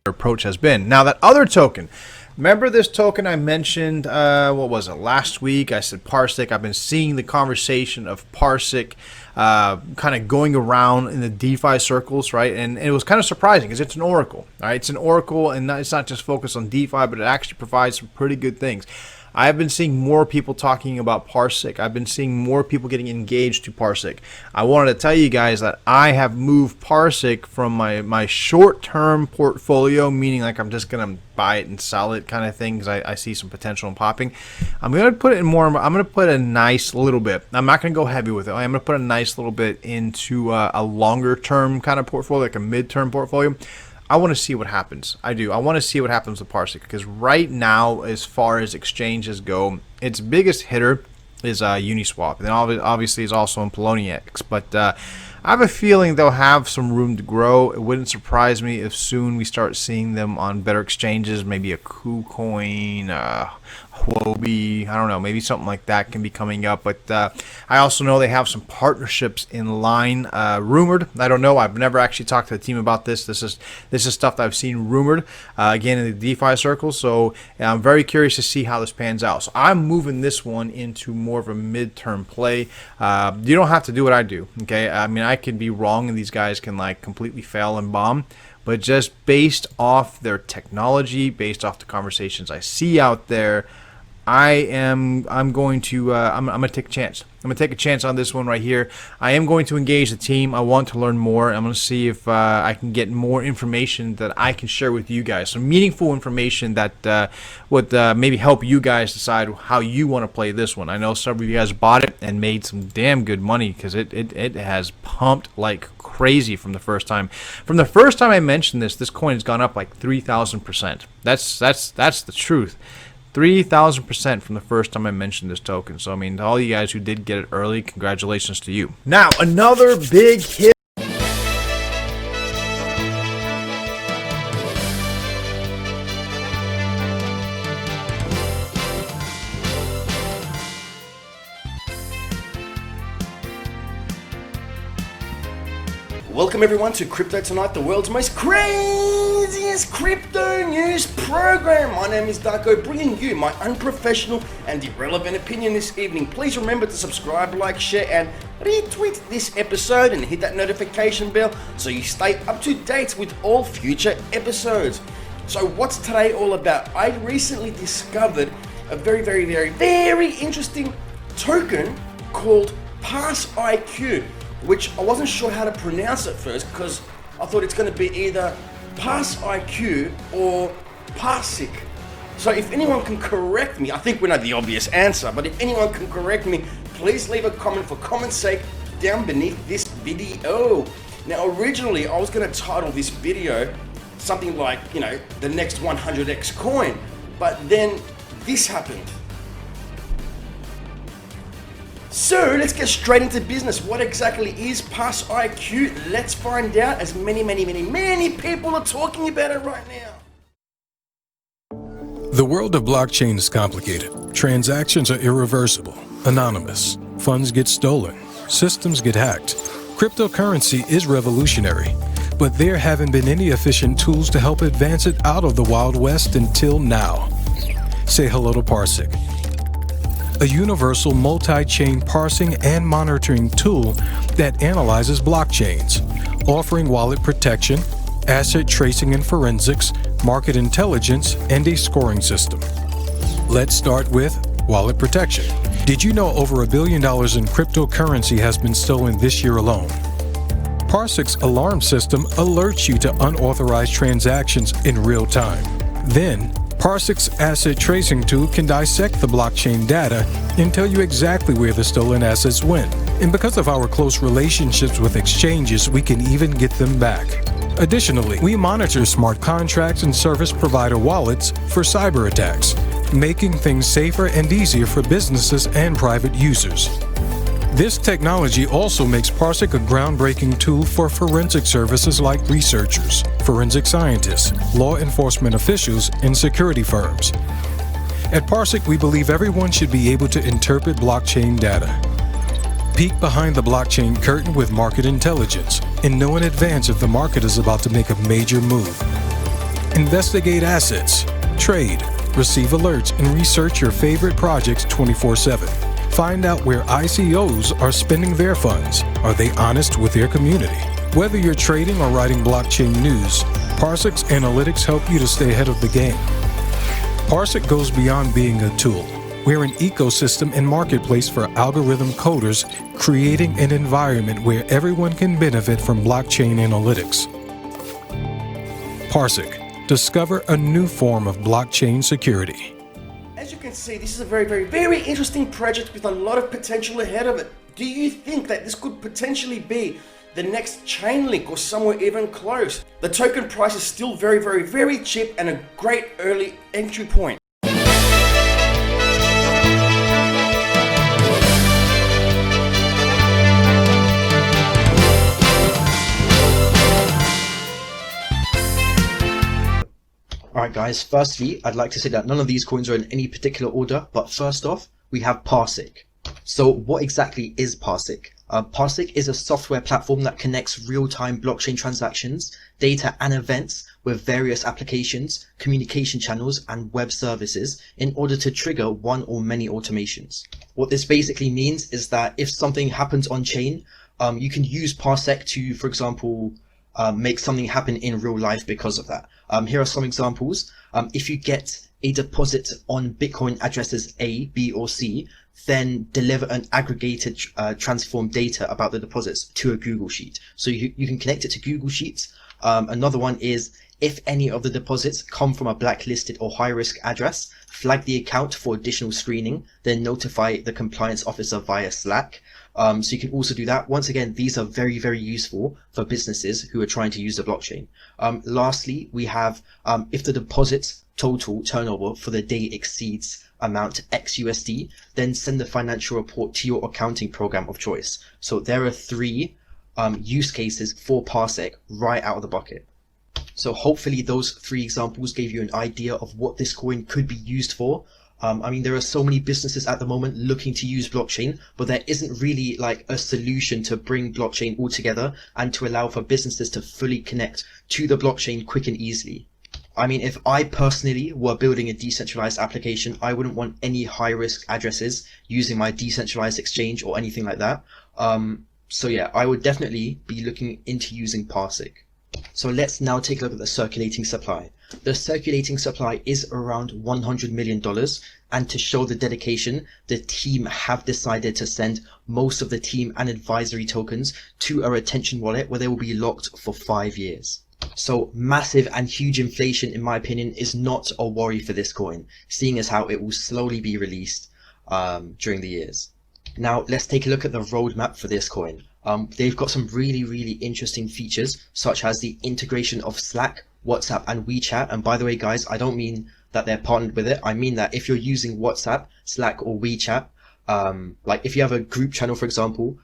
approach has been. Now that other token, remember this token I mentioned, what was it, last week? I said Parsiq. I've been seeing the conversation of Parsiq kind of going around in the DeFi circles, right? And it was kind of surprising because it's an oracle, right? It's an oracle, and it's not just focused on DeFi, but it actually provides some pretty good things. I've been seeing more people talking about Parsiq. I've been seeing more people getting engaged to Parsiq. I wanted to tell you guys that I have moved Parsiq from my short-term portfolio, meaning like I'm just going to buy it and sell it kind of thing because I see some potential in popping. I'm going to put it in more, I'm going to put a nice little bit. I'm not going to go heavy with it. I'm going to put a nice little bit into a longer-term kind of portfolio, like a mid-term portfolio. I want to see what happens. I do. I want to see what happens with Parsiq because right now, as far as exchanges go, its biggest hitter is Uniswap. And obviously is also in Poloniex. But I have a feeling they'll have some room to grow. It wouldn't surprise me if soon we start seeing them on better exchanges, maybe a KuCoin, Huobi, I don't know, maybe something like that can be coming up. But I also know they have some partnerships in line, rumored. I don't know. I've never actually talked to the team about this. This is stuff that I've seen rumored again in the DeFi circles. So I'm very curious to see how this pans out. So I'm moving this one into more of a midterm play. You don't have to do what I do. Okay, I mean I could be wrong, and these guys can like completely fail and bomb. But just based off their technology, based off the conversations I see out there, I'm going to take a chance. I'm going to take a chance on this one right here. I am going to engage the team. I want to learn more. I'm going to see if I can get more information that I can share with you guys. Some meaningful information that would maybe help you guys decide how you want to play this one. I know some of you guys bought it and made some damn good money because it has pumped like crazy from the first time. From the first time I mentioned this coin has gone up like 3,000%. That's the truth. 3,000% from the first time I mentioned this token. So, I mean, to all you guys who did get it early, congratulations to you. Now, another big hit. Welcome everyone to Crypto Tonight, the world's most craziest crypto news program. My name is Darko, bringing you my unprofessional and irrelevant opinion this evening. Please remember to subscribe, like, share, and retweet this episode and hit that notification bell so you stay up to date with all future episodes. So what's today all about? I recently discovered a very interesting token called Parsiq, which I wasn't sure how to pronounce at first because I thought it's going to be either Parsiq or Parsiq. So if anyone can correct me, I think we know the obvious answer, but if anyone can correct me, please leave a comment for comment's sake down beneath this video. Now originally I was going to title this video something like, you know, the next 100x coin, but then this happened. So let's get straight into business. What exactly is Parsiq? Let's find out, as many people are talking about it right now. The world of blockchain is complicated. Transactions are irreversible, anonymous. Funds get stolen. Systems get hacked. Cryptocurrency is revolutionary, but there haven't been any efficient tools to help advance it out of the Wild West until now. Say hello to Parsiq, a universal multi-chain parsing and monitoring tool that analyzes blockchains, offering wallet protection, asset tracing and forensics, market intelligence, and a scoring system. Let's start with wallet protection. Did you know over $1 billion in cryptocurrency has been stolen this year alone? Parsiq's alarm system alerts you to unauthorized transactions in real time. Then, Parsiq's asset tracing tool can dissect the blockchain data and tell you exactly where the stolen assets went. And because of our close relationships with exchanges, we can even get them back. Additionally, we monitor smart contracts and service provider wallets for cyber attacks, making things safer and easier for businesses and private users. This technology also makes Parsiq a groundbreaking tool for forensic services like researchers, forensic scientists, law enforcement officials, and security firms. At Parsiq, we believe everyone should be able to interpret blockchain data, peek behind the blockchain curtain with market intelligence, and know in advance if the market is about to make a major move. Investigate assets, trade, receive alerts, and research your favorite projects 24/7. Find out where ICOs are spending their funds. Are they honest with their community? Whether you're trading or writing blockchain news, Parsiq's analytics help you to stay ahead of the game. Parsiq goes beyond being a tool. We're an ecosystem and marketplace for algorithm coders, creating an environment where everyone can benefit from blockchain analytics. Parsiq. Discover a new form of blockchain security. As you can see, this is a very interesting project with a lot of potential ahead of it. Do you think that this could potentially be the next ChainLink or somewhere even close? The token price is still very cheap and a great early entry point. Alright guys, firstly, I'd like to say that none of these coins are in any particular order, but first off, we have Parsiq. So what exactly is Parsiq? Parsiq is a software platform that connects real-time blockchain transactions, data and events with various applications, communication channels and web services in order to trigger one or many automations. What this basically means is that if something happens on chain, you can use Parsiq to, for example, make something happen in real life because of that. Here are some examples. If you get a deposit on Bitcoin addresses A, B, or C, then deliver an aggregated transformed data about the deposits to a Google Sheet. So you can connect it to Google Sheets. Another one is if any of the deposits come from a blacklisted or high risk address, flag the account for additional screening, then notify the compliance officer via Slack. So you can also do that. Once again, these are very useful for businesses who are trying to use the blockchain. Lastly, we have if the deposits total turnover for the day exceeds amount XUSD, then send the financial report to your accounting program of choice. So there are 3 use cases for Parsiq right out of the bucket. So hopefully those 3 examples gave you an idea of what this coin could be used for. I mean, there are so many businesses at the moment looking to use blockchain, but there isn't really like a solution to bring blockchain all together and to allow for businesses to fully connect to the blockchain quick and easily. I mean, if I personally were building a decentralized application, I wouldn't want any high risk addresses using my decentralized exchange or anything like that. So yeah, I would definitely be looking into using Parsiq. So let's now take a look at the circulating supply. The circulating supply is around $100 million, and to show the dedication, the team have decided to send most of the team and advisory tokens to a retention wallet where they will be locked for 5 years. So massive and huge inflation, in my opinion, is not a worry for this coin, seeing as how it will slowly be released during the years. Now let's take a look at the roadmap for this coin. They've got some really interesting features, such as the integration of Slack, WhatsApp and WeChat. And by the way guys, I don't mean that they're partnered with it. I mean that if you're using WhatsApp, Slack or WeChat, like if you have a group channel, for example,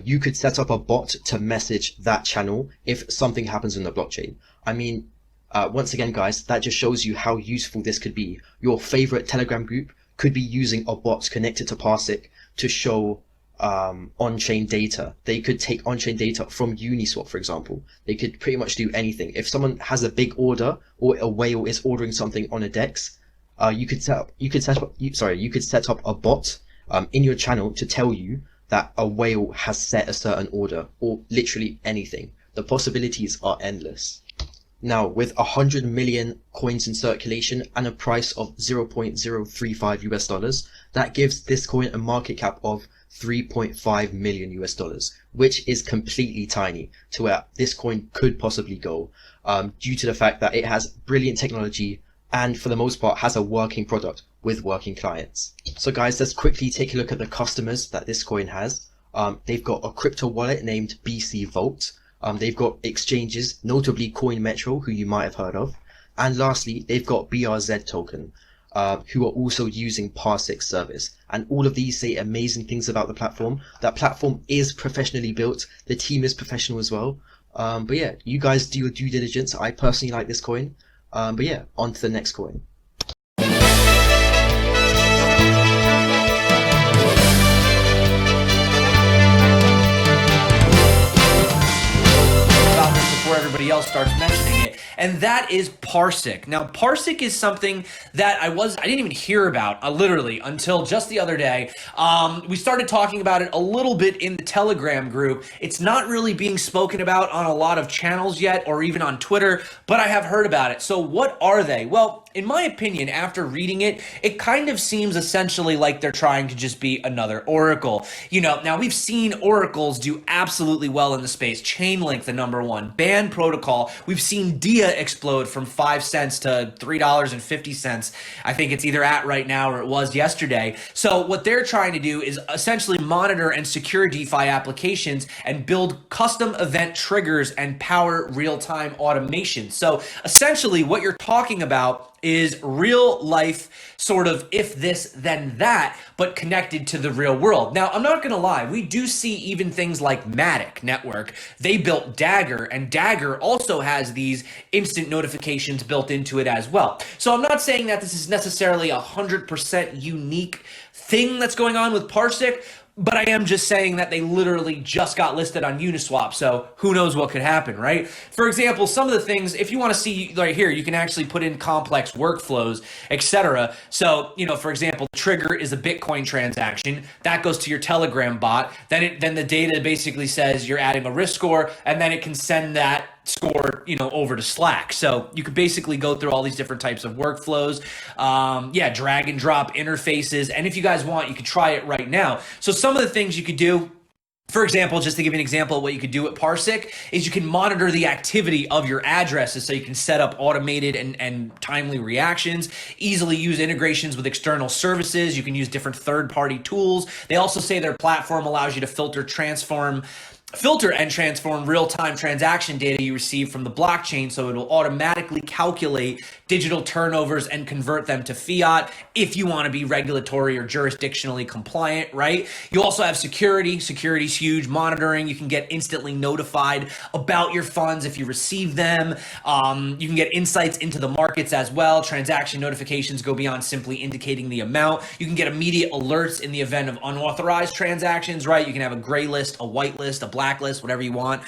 you could set up a bot to message that channel if something happens in the blockchain. I mean, once again guys, that just shows you how useful this could be. Your favorite Telegram group could be using a bot connected to Parsiq to show on-chain data. They could take on-chain data from Uniswap, for example. They could pretty much do anything. If someone has a big order or a whale is ordering something on a DEX, you could set up a bot in your channel to tell you that a whale has set a certain order, or literally anything. The possibilities are endless. Now, with 100 million coins in circulation and a price of $0.035 US, that gives this coin a market cap of $3.5 million US, which is completely tiny to where this coin could possibly go, due to the fact that it has brilliant technology and for the most part has a working product with working clients. So guys, let's quickly take a look at the customers that this coin has. They've got a crypto wallet named BC Vault. They've got exchanges, notably Coin Metro, who you might have heard of. And lastly, they've got BRZ token, who are also using Parsiq's service. And all of these say amazing things about the platform. That platform is professionally built. The team is professional as well. But yeah, you guys do your due diligence. I personally like this coin. But yeah, on to the next coin. Before everybody somebody else starts mentioning it, and that is Parsiq. Now, Parsiq is something that I didn't even hear about literally until just the other day. We started talking about it a little bit in the Telegram group. It's not really being spoken about on a lot of channels yet, or even on Twitter, but I have heard about it. So what are they? Well, in my opinion, after reading it, it kind of seems essentially like they're trying to just be another oracle. You know, now we've seen oracles do absolutely well in the space. ChainLink, the #1. Band Protocol. We've seen DIA explode from 5 cents to $3.50. I think it's either at right now or it was yesterday. So what they're trying to do is essentially monitor and secure DeFi applications and build custom event triggers and power real-time automation. So essentially what you're talking about is real life sort of if this then that, but connected to the real world. Now, I'm not gonna lie, we do see even things like Matic Network. They built Dagger, and Dagger also has these instant notifications built into it as well. So I'm not saying that this is necessarily 100% unique thing that's going on with Parsiq, but I am just saying that they literally just got listed on Uniswap, so who knows what could happen, right? For example, some of the things, if you want to see right here, you can actually put in complex workflows, etc. So, you know, for example, trigger is a Bitcoin transaction. That goes to your Telegram bot. Then the data basically says you're adding a risk score, and then it can send that score, you know, over to Slack. So you could basically go through all these different types of workflows. Yeah, drag and drop interfaces. And if you guys want, you could try it right now. So some of the things you could do, for example, just to give you an example of what you could do at Parsiq, is you can monitor the activity of your addresses, so you can set up automated and timely reactions, easily use integrations with external services. You can use different third-party tools. They also say their platform allows you to filter and transform real-time transaction data you receive from the blockchain, so it'll automatically calculate digital turnovers and convert them to fiat if you want to be regulatory or jurisdictionally compliant, right? You also have security. Security's huge. Monitoring. You can get instantly notified about your funds if you receive them. You can get insights into the markets as well. Transaction notifications go beyond simply indicating the amount. You can get immediate alerts in the event of unauthorized transactions, right? You can have a gray list, a white list, a blacklist, whatever you want.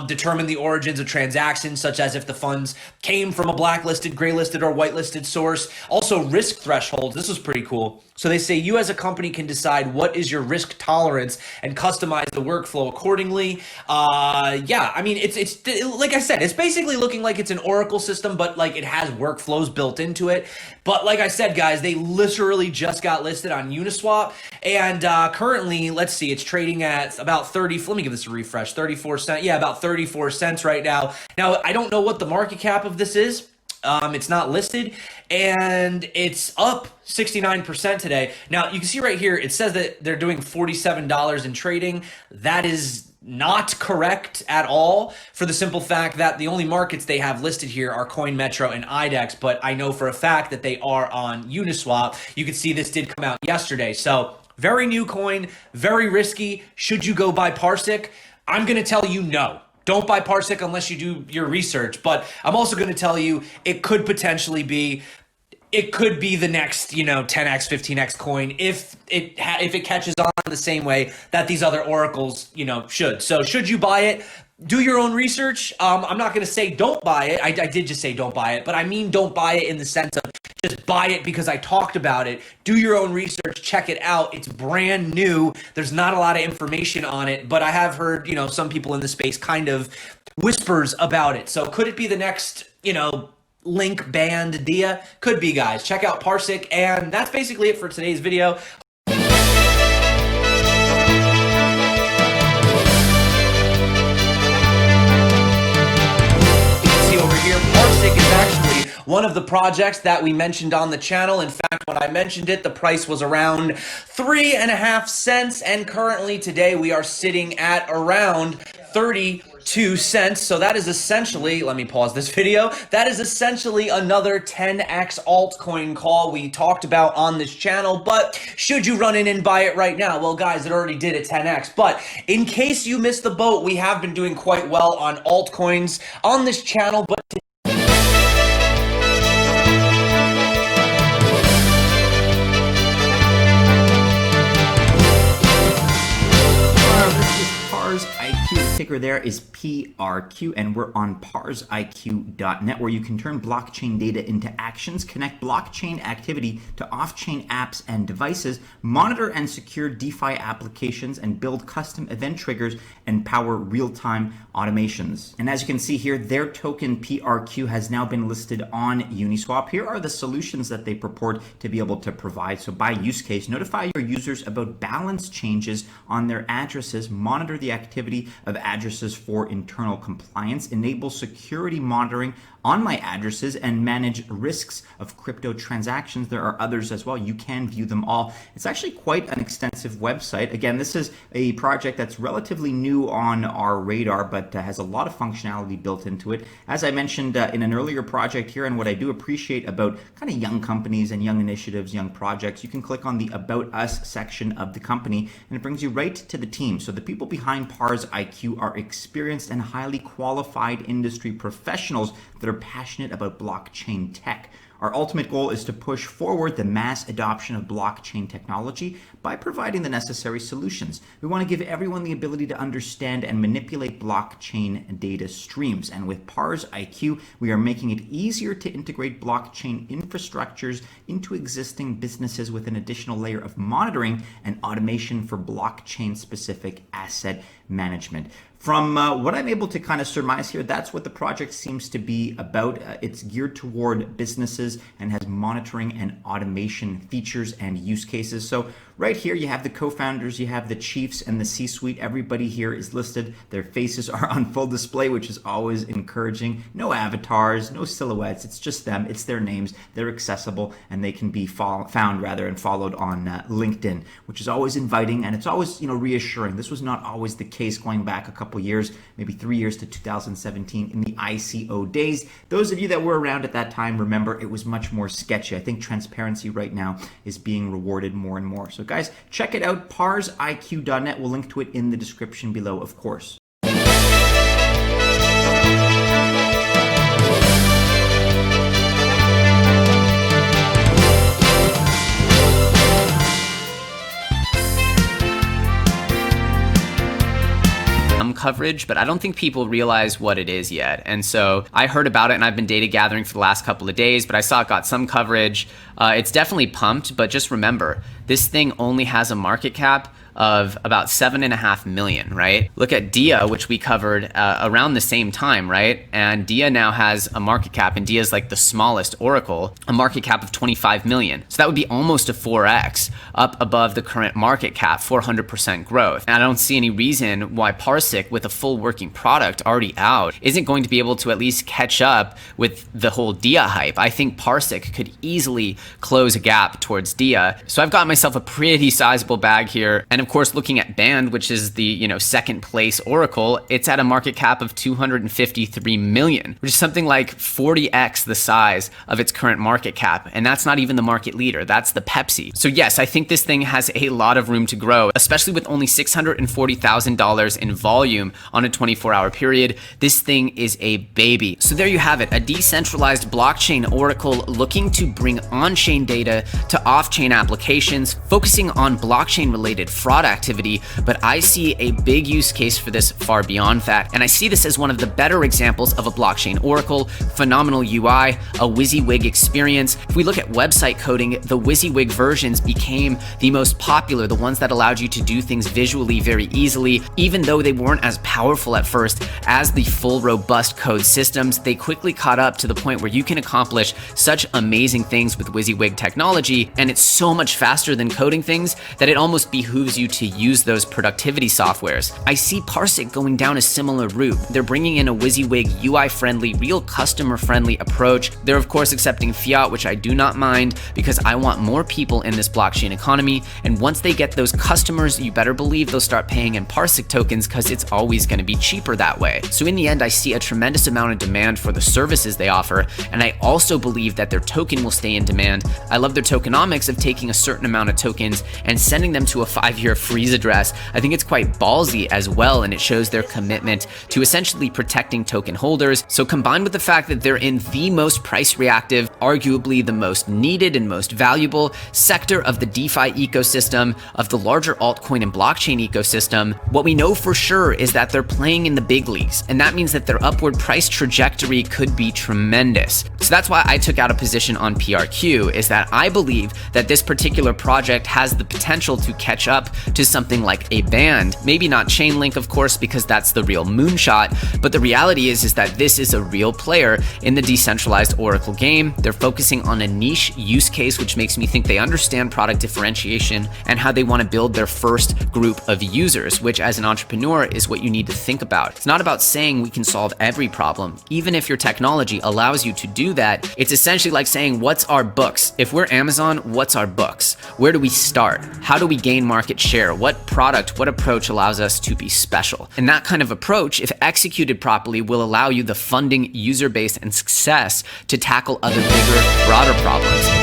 Determine the origins of transactions, such as if the funds came from a blacklisted, graylisted, or whitelisted source. Also, risk thresholds. This was pretty cool. So they say you as a company can decide what is your risk tolerance and customize the workflow accordingly. Yeah, I mean, it's like I said, it's basically looking like it's an Oracle system, but like it has workflows built into it. But like I said, guys, they literally just got listed on Uniswap, and currently, let's see, it's trading at about 30. Let me give this a refresh. 34 cents. Yeah, about 34 cents right now. Now, I don't know what the market cap of this is. It's not listed, and it's up 69% today. Now, you can see right here, it says that they're doing $47 in trading. That is not correct at all, for the simple fact that the only markets they have listed here are Coin Metro and IDEX, but I know for a fact that they are on Uniswap. You can see this did come out yesterday. So very new coin, very risky. Should you go buy Parsiq? I'm going to tell you no. Don't buy Parsiq unless you do your research. But I'm also going to tell you it could potentially be, it could be the next, you know, 10x, 15x coin if it catches on the same way that these other oracles, you know, should. So should you buy it? Do your own research. I'm not going to say don't buy it. I did just say don't buy it, but I mean don't buy it in the sense of just buy it because I talked about it. Do your own research. Check it out. It's brand new. There's not a lot of information on it, but I have heard, you know, some people in the space kind of whispers about it. So could it be the next, you know, Link banned DIA? Could be, guys. Check out Parsiq, and that's basically it for today's video. Here, Parsiq is actually one of the projects that we mentioned on the channel. In fact, when I mentioned it, the price was around 3.5 cents, and currently today we are sitting at around 32 cents. So that is essentially, let me pause this video, that is essentially another 10x altcoin call we talked about on this channel. But should you run in and buy it right now? Well, guys, it already did at 10x. But in case you missed the boat, we have been doing quite well on altcoins on this channel. But this is Parsiq IQ. ticker there is PRQ, and we're on parsiq.net, where you can turn blockchain data into actions, connect blockchain activity to off-chain apps and devices, monitor and secure DeFi applications, and build custom event triggers and power real-time automations. And as you can see here, their token PRQ has now been listed on Uniswap. Here are the solutions that they purport to be able to provide. So by use case, notify your users about balance changes on their addresses, monitor the activity of addresses for internal compliance, enable security monitoring on my addresses, and manage risks of crypto transactions. There are others as well. You can view them all. It's actually quite an extensive website. Again, this is a project that's relatively new on our radar, but has a lot of functionality built into it. As I mentioned in an earlier project here, and what I do appreciate about kind of young companies and young initiatives, young projects, you can click on the About Us section of the company, and it brings you right to the team. So the people behind Parsiq are experienced and highly qualified industry professionals that are passionate about blockchain tech. Our ultimate goal is to push forward the mass adoption of blockchain technology by providing the necessary solutions. We want to give everyone the ability to understand and manipulate blockchain data streams. And with Parsiq, we are making it easier to integrate blockchain infrastructures into existing businesses with an additional layer of monitoring and automation for blockchain-specific asset management. From what I'm able to kind of surmise here, that's what the project seems to be about. It's geared toward businesses and has monitoring and automation features and use cases. So right here, you have the co-founders, you have the chiefs and the C-suite. Everybody here is listed. Their faces are on full display, which is always encouraging. No avatars, no silhouettes. It's just them. It's their names. They're accessible, and they can be found and followed on LinkedIn, which is always inviting, and it's always reassuring. This was not always the case going back a couple years, maybe 3 years to 2017 in the ICO days. Those of you that were around at that time remember it was much more sketchy. I think transparency right now is being rewarded more and more. So guys, check it out, parsiq.net. We'll link to it in the description below, of course. Coverage, but I don't think people realize what it is yet. And so I heard about it, and I've been data gathering for the last couple of days, but I saw it got some coverage. It's definitely pumped, but just remember, this thing only has a market cap of about 7.5 million, right? Look at DIA, which we covered around the same time, right? And DIA now has a market cap, and DIA is like the smallest Oracle, a market cap of 25 million. So that would be almost a 4x up above the current market cap, 400% growth. And I don't see any reason why Parsiq, with a full working product already out, isn't going to be able to at least catch up with the whole DIA hype. I think Parsiq could easily close a gap towards DIA. So I've got myself a pretty sizable bag here. And of course, looking at Band, which is the second place Oracle, it's at a market cap of 253 million, which is something like 40x the size of its current market cap. And that's not even the market leader, that's the Pepsi. So yes, I think this thing has a lot of room to grow, especially with only $640,000 in volume on a 24-hour period. This thing is a baby. So there you have it, a decentralized blockchain Oracle looking to bring on-chain data to off-chain applications, focusing on blockchain-related fraud activity, but I see a big use case for this far beyond that. And I see this as one of the better examples of a blockchain Oracle, phenomenal UI, a WYSIWYG experience. If we look at website coding, the WYSIWYG versions became the most popular, the ones that allowed you to do things visually very easily. Even though they weren't as powerful at first as the full robust code systems, they quickly caught up to the point where you can accomplish such amazing things with WYSIWYG technology, and it's so much faster than coding things that it almost behooves you to use those productivity softwares. I see Parsiq going down a similar route. They're bringing in a WYSIWYG UI-friendly, real customer-friendly approach. They're of course accepting fiat, which I do not mind because I want more people in this blockchain economy. And once they get those customers, you better believe they'll start paying in Parsiq tokens because it's always going to be cheaper that way. So in the end, I see a tremendous amount of demand for the services they offer, and I also believe that their token will stay in demand. I love their tokenomics of taking a certain amount amount of tokens and sending them to a 5-year freeze address, I think it's quite ballsy as well, and it shows their commitment to essentially protecting token holders. So combined with the fact that they're in the most price reactive, arguably the most needed and most valuable sector of the DeFi ecosystem, of the larger altcoin and blockchain ecosystem, what we know for sure is that they're playing in the big leagues, and that means that their upward price trajectory could be tremendous. So that's why I took out a position on PRQ, is that I believe that this particular project has the potential to catch up to something like a Band. Maybe not ChainLink, of course, because that's the real moonshot, but the reality is that this is a real player in the decentralized Oracle game. They're focusing on a niche use case, which makes me think they understand product differentiation and how they want to build their first group of users, which as an entrepreneur is what you need to think about. It's not about saying we can solve every problem. Even if your technology allows you to do that, it's essentially like saying, what's our books? If we're Amazon, what's our books? Where do we start? How do we gain market share? What product, what approach allows us to be special? And that kind of approach, if executed properly, will allow you the funding, user base, and success to tackle other bigger, broader problems.